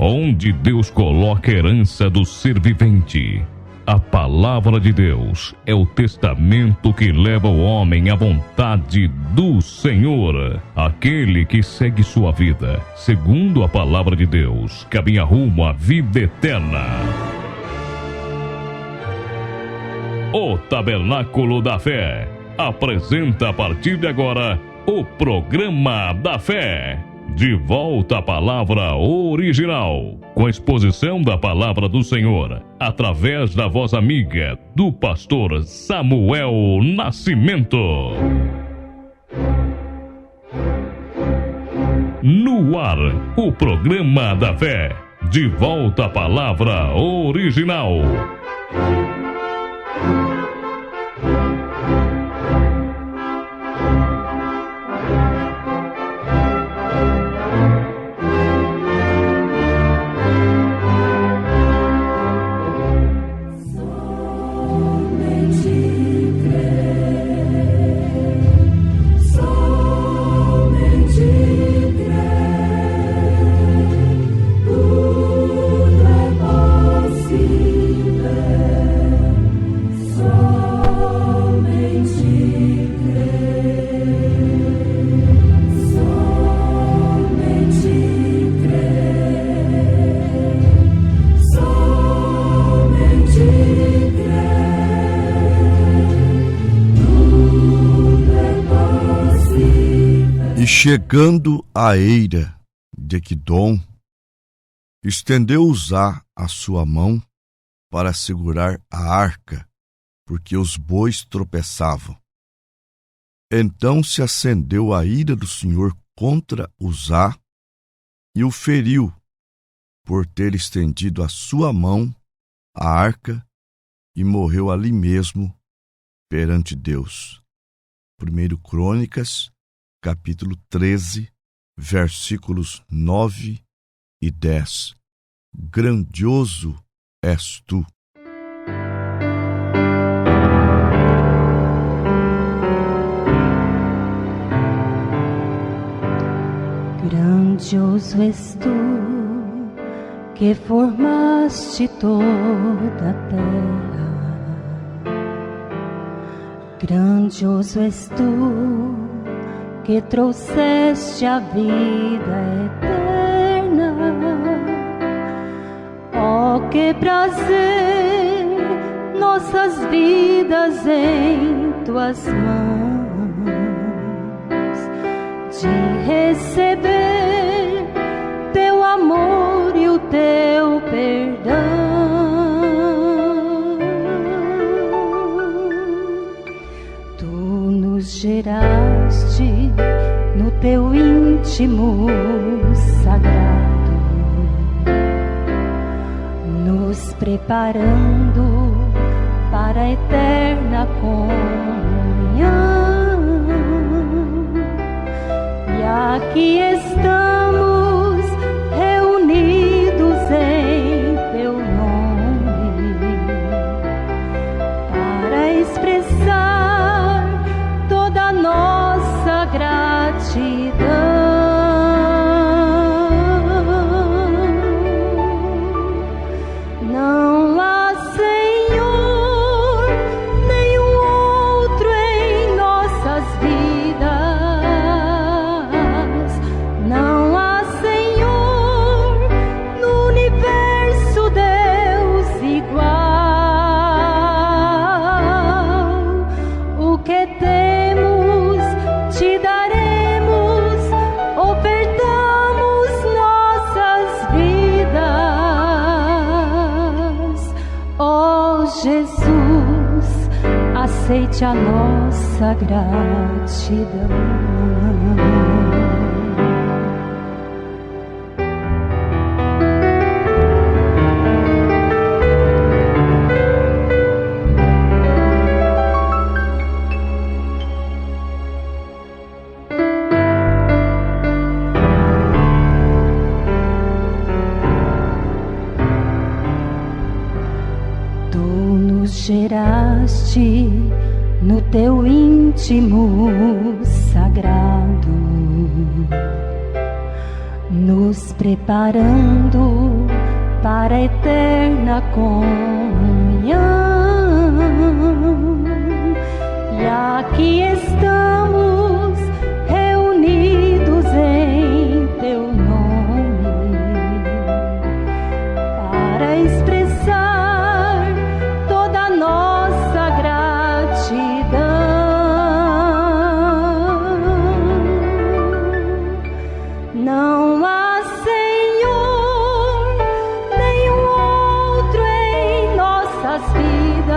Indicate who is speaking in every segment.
Speaker 1: onde Deus coloca a herança do ser vivente. A palavra de Deus é o testamento que leva o homem à vontade do Senhor. Aquele que segue sua vida segundo a palavra de Deus caminha rumo à vida eterna. O Tabernáculo da Fé apresenta a partir de agora o Programa da Fé. De volta à palavra original, com a exposição da palavra do Senhor, através da voz amiga do pastor Samuel Nascimento. No ar, o Programa da Fé. De volta à palavra original.
Speaker 2: Chegando à eira de Equidom, estendeu Uzá a sua mão para segurar a arca, porque os bois tropeçavam. Então se acendeu a ira do Senhor contra Uzá e o feriu por ter estendido a sua mão à arca e morreu ali mesmo perante Deus. 1 Crônicas, capítulo 13, versículos 9 e 10. Grandioso és tu.
Speaker 3: Grandioso és tu, que formaste toda a terra. Grandioso és tu, que trouxeste a vida eterna. Oh, que prazer nossas vidas em tuas mãos, de receber teu amor e o teu perdão. Tu nos geraste no teu íntimo sagrado, nos preparando para a eterna comunhão. E aqui estamos reunidos em teu nome para expressar toda a nossa gratidão. Não há, Senhor, nenhum outro em nossas vidas. Não há, Senhor, no universo Deus igual. O que temos te daremos, ofertamos nossas vidas. Ó Jesus, aceite a nossa gratidão. Geraste no teu íntimo sagrado, nos preparando para a eterna comunhão. E aqui estamos reunidos em teu nome para expressar toda a nossa gratidão. Não há, Senhor, nenhum outro em nossas vidas.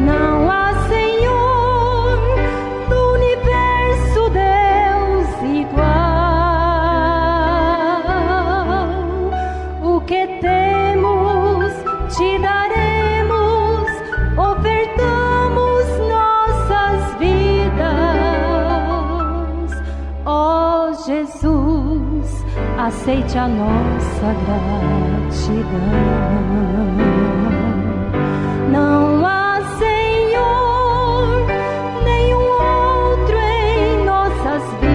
Speaker 3: Não há, Senhor, no universo, Deus igual. O que temos te daremos, ofertamos nossas vidas. Ó Jesus, aceite a nossa gratidão. Não há, Senhor, nenhum outro em nossas vidas.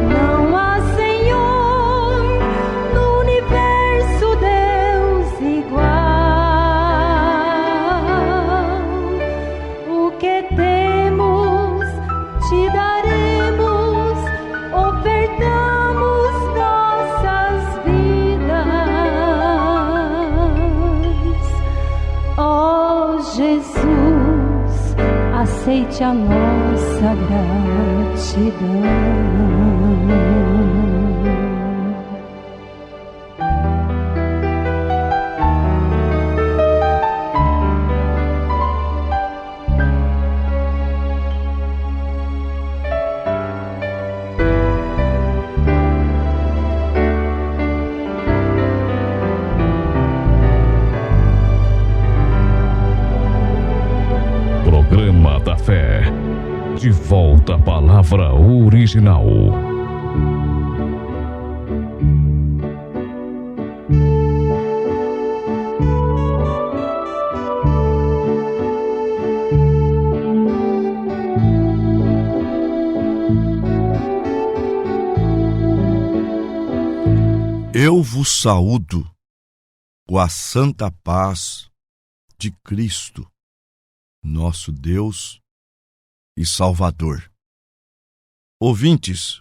Speaker 3: Não há, Senhor, no universo, Deus igual. O que temos te daremos, ofertamos nossas vidas. Ó Jesus, aceite a nossa gratidão.
Speaker 1: Programa da Fé. De volta à palavra original.
Speaker 2: Eu vos saúdo com a santa paz de Cristo, nosso Deus e Salvador. Ouvintes,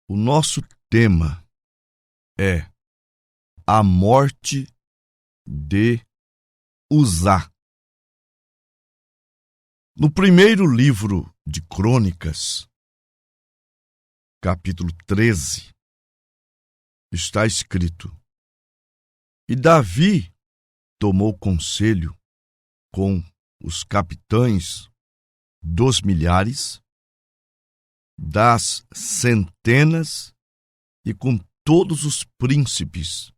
Speaker 2: o nosso tema é a morte de Uzá. No primeiro livro de Crônicas, capítulo 13, está escrito: E Davi tomou conselho com os capitães dos milhares, das centenas e com todos os príncipes.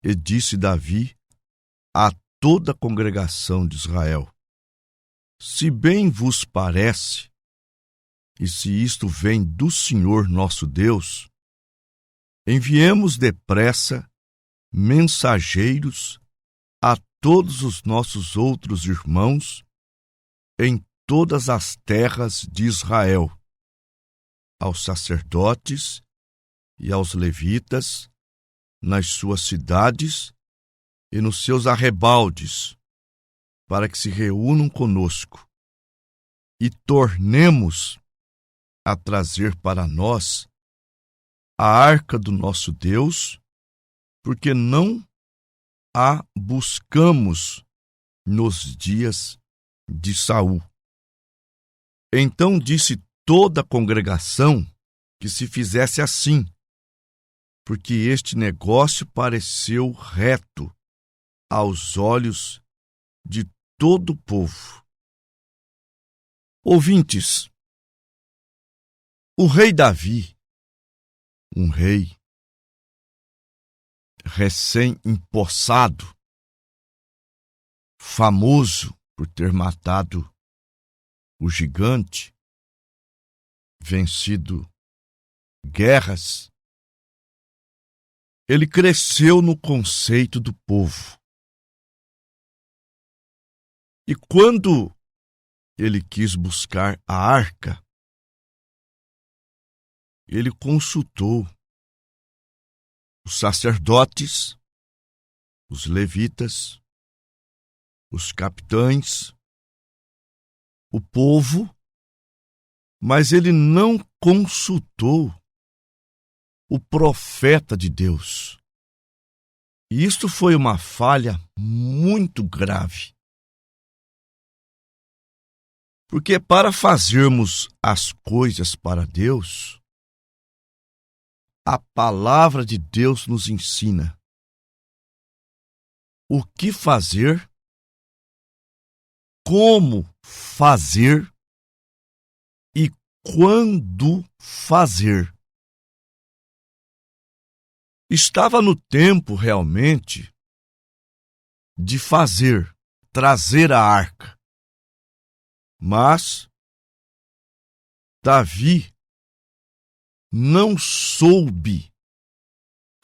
Speaker 2: E disse Davi a toda a congregação de Israel: Se bem vos parece, e se isto vem do Senhor nosso Deus, enviemos depressa mensageiros a todos os nossos outros irmãos em todas as terras de Israel, aos sacerdotes e aos levitas, nas suas cidades e nos seus arrebaldes, para que se reúnam conosco, e tornemos a trazer para nós a arca do nosso Deus, porque não a buscamos nos dias de Saul. Então disse toda a congregação que se fizesse assim, porque este negócio pareceu reto aos olhos de todo o povo. Ouvintes, o rei Davi, um rei recém-empossado, famoso por ter matado o gigante, vencido guerras, ele cresceu no conceito do povo. E quando ele quis buscar a arca, ele consultou os sacerdotes, os levitas, os capitães, o povo, mas ele não consultou o profeta de Deus. E isto foi uma falha muito grave. Porque para fazermos as coisas para Deus, a palavra de Deus nos ensina o que fazer, como fazer e quando fazer. Estava no tempo realmente de trazer a arca. Mas Davi não soube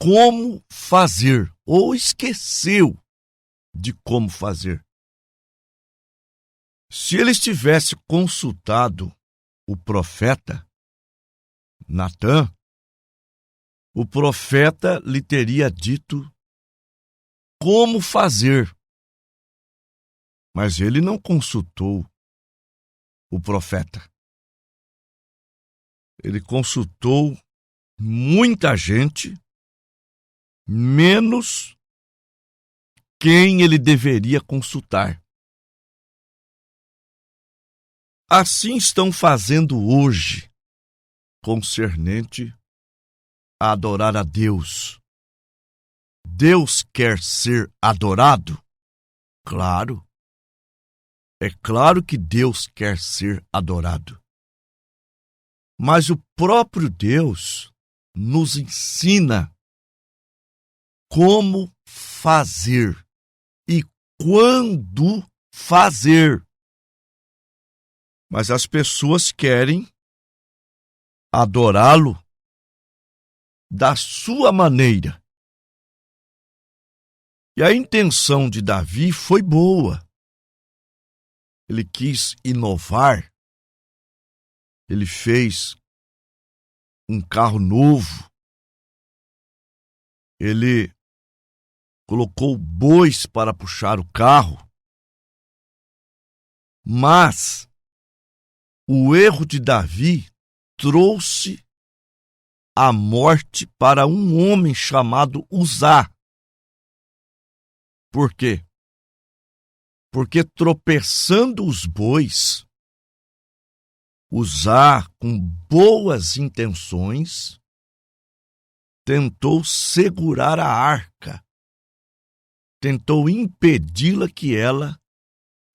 Speaker 2: como fazer, ou esqueceu de como fazer. Se ele tivesse consultado o profeta Natã, o profeta lhe teria dito como fazer. Mas ele não consultou o profeta. Ele consultou muita gente, menos quem ele deveria consultar. Assim estão fazendo hoje, concernente a adorar a Deus. Deus quer ser adorado? Claro. É claro que Deus quer ser adorado. Mas o próprio Deus nos ensina como fazer e quando fazer. Mas as pessoas querem adorá-lo da sua maneira. E a intenção de Davi foi boa. Ele quis inovar, ele fez um carro novo, ele colocou bois para puxar o carro, mas o erro de Davi trouxe a morte para um homem chamado Uzá. Por quê? Porque tropeçando os bois, Uzá, com boas intenções, tentou segurar a arca, tentou impedi-la que ela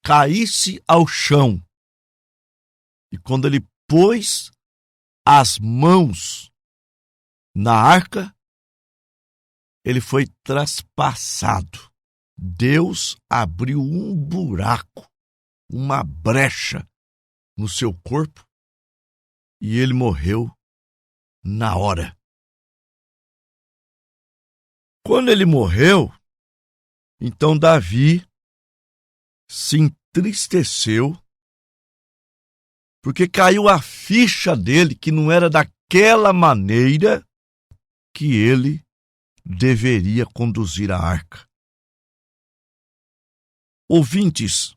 Speaker 2: caísse ao chão. E quando ele pôs as mãos na arca, ele foi traspassado. Deus abriu um buraco, uma brecha no seu corpo e ele morreu na hora. Quando ele morreu, então Davi se entristeceu porque caiu a ficha dele que não era daquela maneira que ele deveria conduzir a arca. Ouvintes,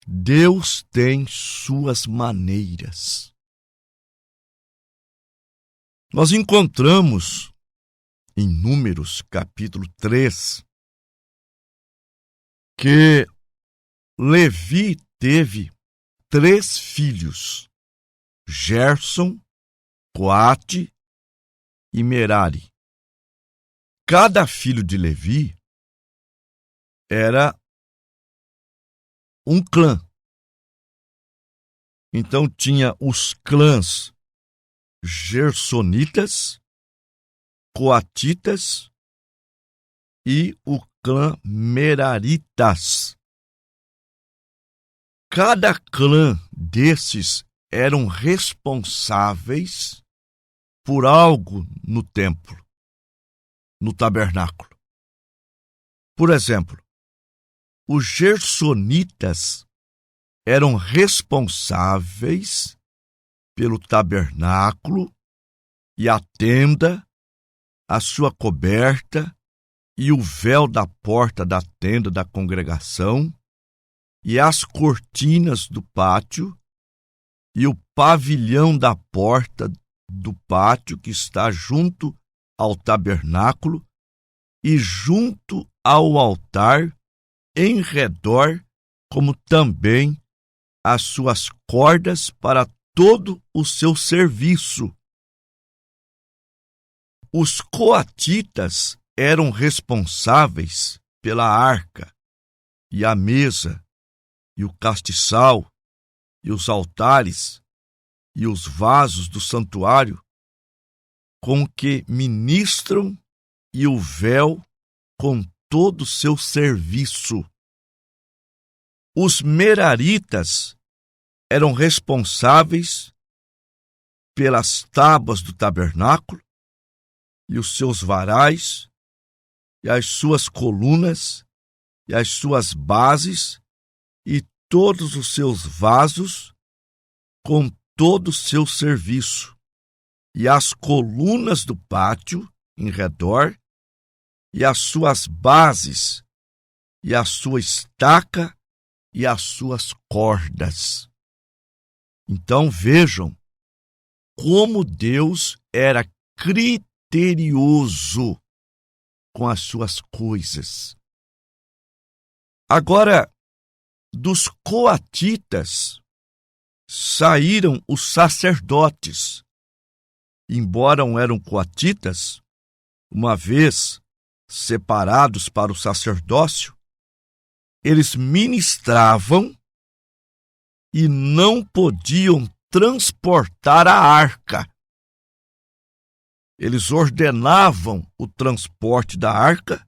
Speaker 2: Deus tem suas maneiras. Nós encontramos em Números, capítulo 3, que Levi teve 3 filhos, Gerson, Coate e Merari. Cada filho de Levi era um clã. Então tinha os clãs gersonitas, coatitas e o clã meraritas. Cada clã desses eram responsáveis por algo no templo, no tabernáculo. Por exemplo, os gersonitas eram responsáveis pelo tabernáculo e a tenda, a sua coberta, e o véu da porta da tenda da congregação, e as cortinas do pátio, e o pavilhão da porta do pátio que está junto ao tabernáculo e junto ao altar, em redor, como também as suas cordas para todo o seu serviço. Os coatitas eram responsáveis pela arca, e a mesa, e o castiçal, e os altares, e os vasos do santuário, com que ministram, e o véu com todo o seu serviço. Os meraritas eram responsáveis pelas tábuas do tabernáculo, e os seus varais, e as suas colunas, e as suas bases, e todos os seus vasos, com todo o seu serviço, e as colunas do pátio em redor, e as suas bases, e a sua estaca, e as suas cordas. Então vejam como Deus era criterioso com as suas coisas. Agora, dos coatitas saíram os sacerdotes. Embora eram coatitas, uma vez separados para o sacerdócio, eles ministravam e não podiam transportar a arca. Eles ordenavam o transporte da arca,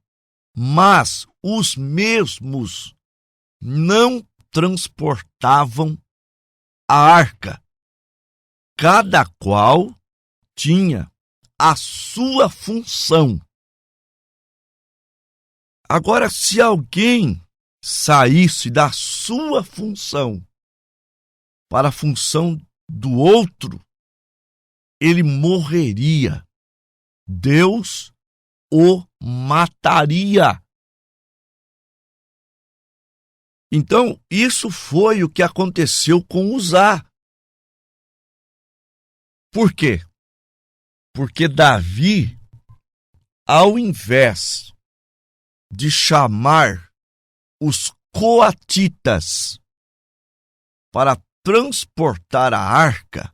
Speaker 2: mas os mesmos não transportavam a arca. Cada qual tinha a sua função. Agora, se alguém saísse da sua função para a função do outro, ele morreria. Deus o mataria. Então, isso foi o que aconteceu com Uzá. Por quê? Porque Davi, ao invés de chamar os coatitas para transportar a arca,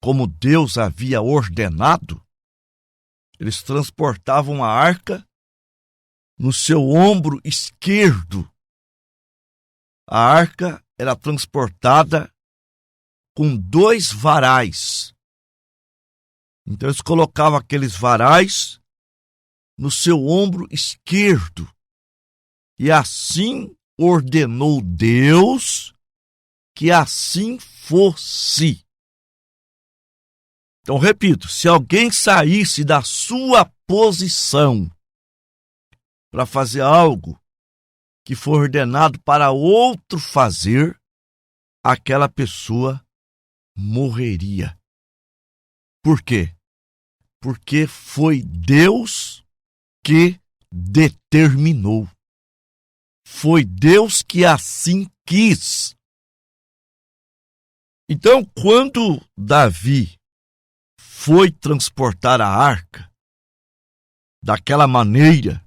Speaker 2: como Deus havia ordenado, eles transportavam a arca no seu ombro esquerdo. A arca era transportada com 2 varais. Então eles colocavam aqueles varais no seu ombro esquerdo. E assim ordenou Deus que assim fosse. Então, repito, se alguém saísse da sua posição para fazer algo que for ordenado para outro fazer, aquela pessoa morreria. Por quê? Porque foi Deus que determinou. Foi Deus que assim quis. Então, quando Davi foi transportar a arca daquela maneira,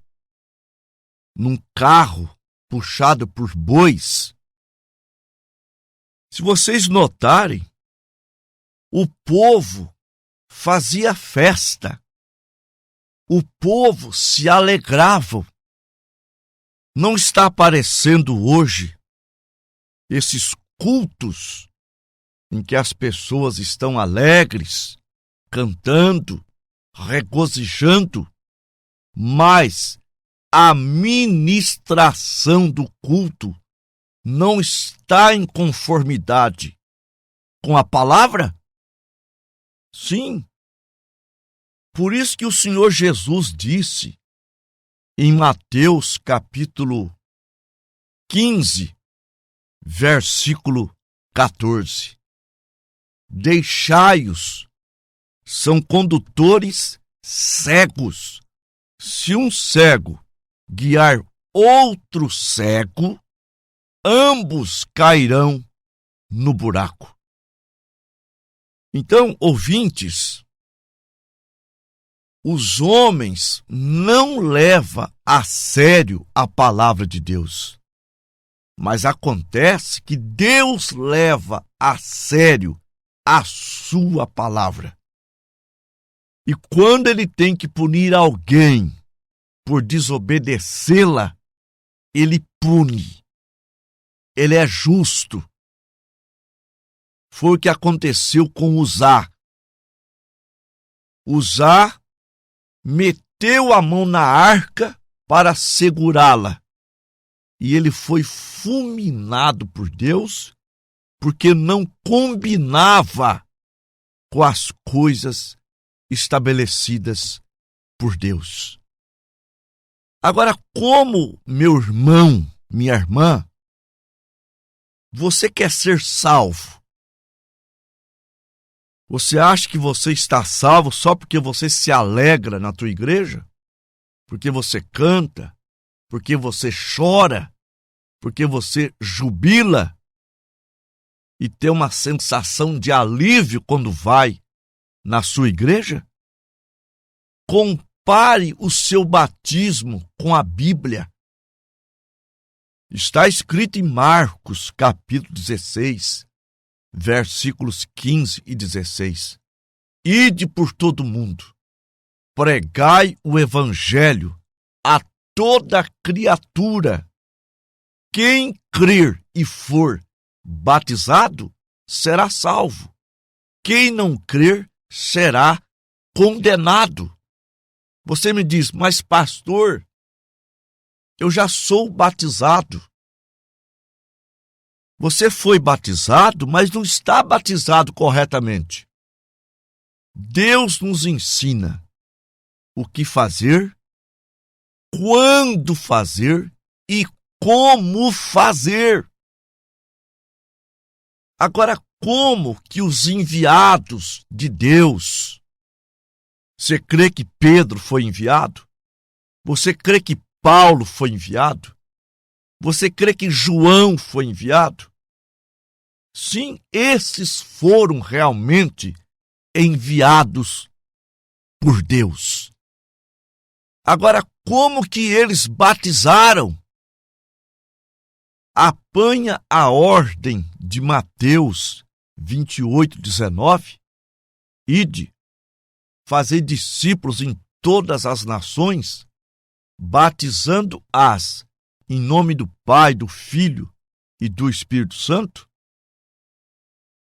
Speaker 2: num carro puxado por bois, se vocês notarem, o povo fazia festa, o povo se alegrava. Não está aparecendo hoje esses cultos em que as pessoas estão alegres, cantando, regozijando, mas a ministração do culto não está em conformidade com a palavra? Sim. Por isso que o Senhor Jesus disse em Mateus capítulo 15, versículo 14: deixai-os são condutores cegos. Se um cego guiar outro cego, ambos cairão no buraco. Então, ouvintes, os homens não levam a sério a palavra de Deus. Mas acontece que Deus leva a sério a sua palavra. E quando ele tem que punir alguém por desobedecê-la, ele pune. Ele é justo. Foi o que aconteceu com Uzá. Uzá meteu a mão na arca para segurá-la. E ele foi fulminado por Deus, porque não combinava com as coisas estabelecidas por Deus. Agora, como, meu irmão, minha irmã, você quer ser salvo? Você acha que você está salvo só porque você se alegra na tua igreja? Porque você canta? Porque você chora? Porque você jubila? E tem uma sensação de alívio quando vai na sua igreja? Compare o seu batismo com a Bíblia. Está escrito em Marcos, capítulo 16, versículos 15 e 16. Ide por todo mundo, pregai o evangelho a toda criatura. Quem crer e for batizado será salvo. Quem não crer será condenado. Você me diz, mas pastor, eu já sou batizado. Você foi batizado, mas não está batizado corretamente. Deus nos ensina o que fazer, quando fazer e como fazer. Agora, como que os enviados de Deus, você crê que Pedro foi enviado? Você crê que Paulo foi enviado? Você crê que João foi enviado? Sim, esses foram realmente enviados por Deus. Agora, como que eles batizaram? Apanha a ordem de Mateus 28:19. Ide, fazei discípulos em todas as nações, batizando-as em nome do Pai, do Filho e do Espírito Santo.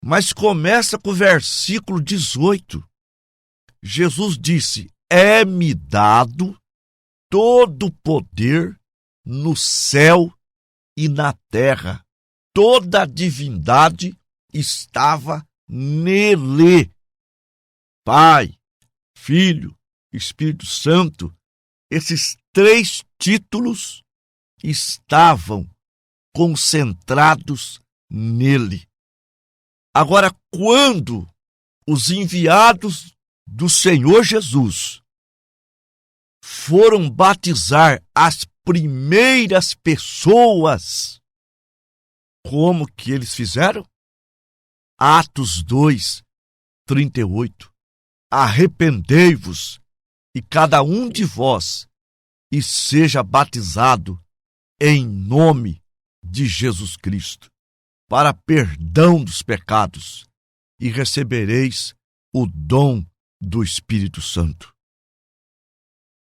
Speaker 2: Mas começa com o versículo 18. Jesus disse: é-me dado todo o poder no céu e na terra. Toda a divindade estava nele. Pai, Filho, Espírito Santo, esses três títulos estavam concentrados nele. Agora, quando os enviados do Senhor Jesus foram batizar as primeiras pessoas, como que eles fizeram? Atos 2:38. Arrependei-vos, e cada um de vós, e seja batizado em nome de Jesus Cristo, para perdão dos pecados, e recebereis o dom do Espírito Santo.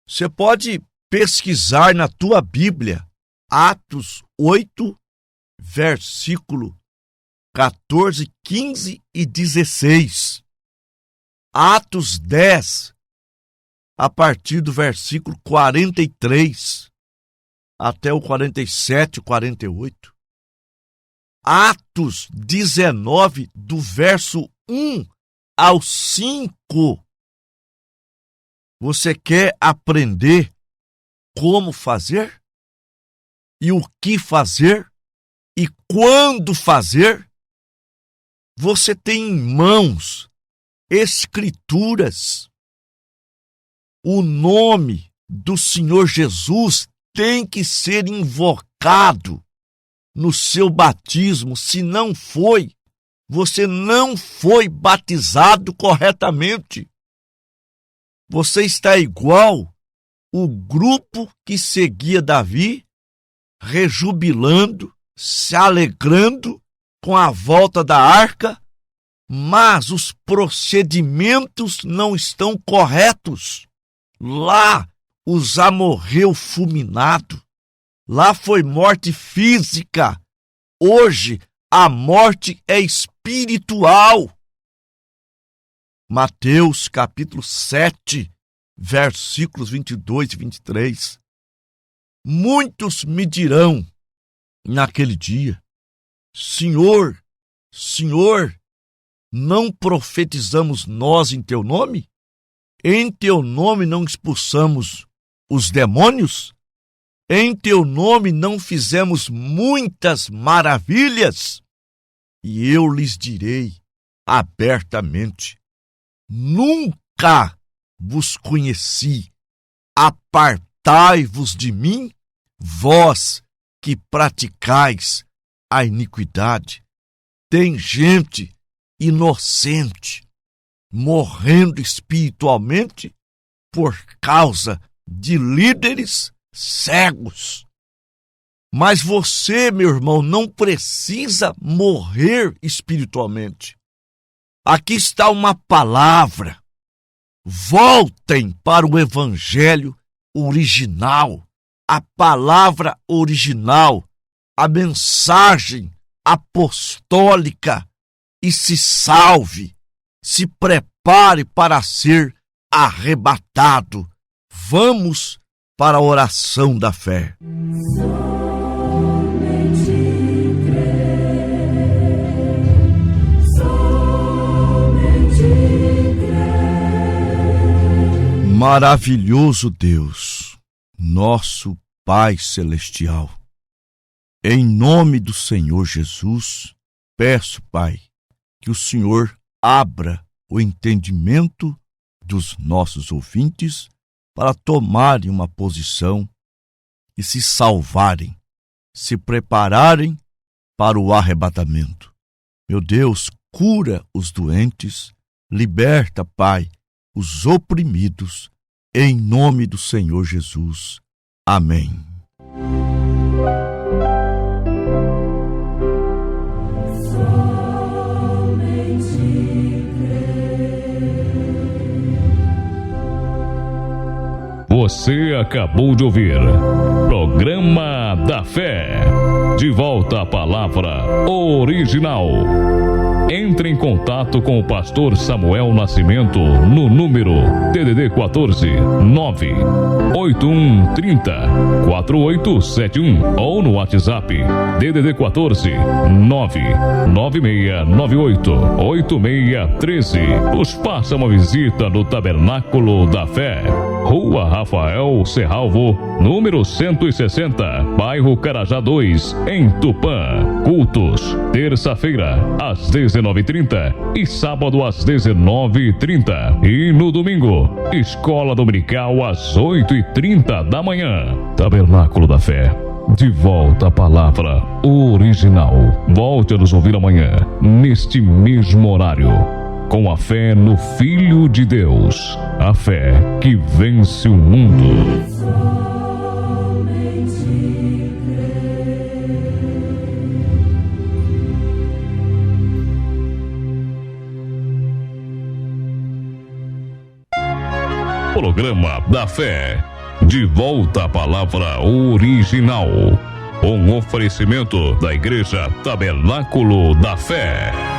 Speaker 2: Você pode pesquisar na tua Bíblia, Atos 8, versículo 14, 15 e 16. Atos 10, a partir do versículo 43 até o 47, 48. Atos 19, do verso 1 ao 5. Você quer aprender como fazer? E o que fazer? E quando fazer? Você tem em mãos Escrituras. O nome do Senhor Jesus tem que ser invocado no seu batismo. Se não foi, você não foi batizado corretamente. Você está igual o grupo que seguia Davi, rejubilando, se alegrando com a volta da arca, mas os procedimentos não estão corretos. Lá Uzá morreu fulminado. Lá foi morte física. Hoje a morte é espiritual. Mateus capítulo 7, versículos 22 e 23. Muitos me dirão naquele dia: Senhor, Senhor, não profetizamos nós em teu nome? Em teu nome não expulsamos os demônios? Em teu nome não fizemos muitas maravilhas? E eu lhes direi abertamente: nunca vos conheci. Apartai-vos de mim, vós que praticais a iniquidade. Tem gente inocente morrendo espiritualmente por causa de líderes cegos. Mas você, meu irmão, não precisa morrer espiritualmente. Aqui está uma palavra. Voltem para o evangelho original, a palavra original, a mensagem apostólica, e se salve, se prepare para ser arrebatado. Vamos para a oração da fé. Maravilhoso Deus, nosso Pai Celestial, em nome do Senhor Jesus, peço, Pai, que o Senhor abra o entendimento dos nossos ouvintes para tomarem uma posição e se salvarem, se prepararem para o arrebatamento. Meu Deus, cura os doentes, liberta, Pai, os oprimidos, em nome do Senhor Jesus. Amém.
Speaker 1: Você acabou de ouvir Programa da Fé. De volta à palavra original. Entre em contato com o pastor Samuel Nascimento no número DDD 14 98130 4871 ou no WhatsApp DDD 14 99698 8613. Nos faça uma visita no Tabernáculo da Fé, Rua Rafael Serralvo, número 160, bairro Carajá 2, em Tupã. Cultos, terça-feira, às 19h30 e sábado às 19h30. E no domingo, escola dominical às 8h30 da manhã. Tabernáculo da Fé. De volta à palavra original. Volte a nos ouvir amanhã, neste mesmo horário. Com a fé no Filho de Deus. A fé que vence o mundo. Programa da Fé. De volta à palavra original. Um oferecimento da Igreja Tabernáculo da Fé.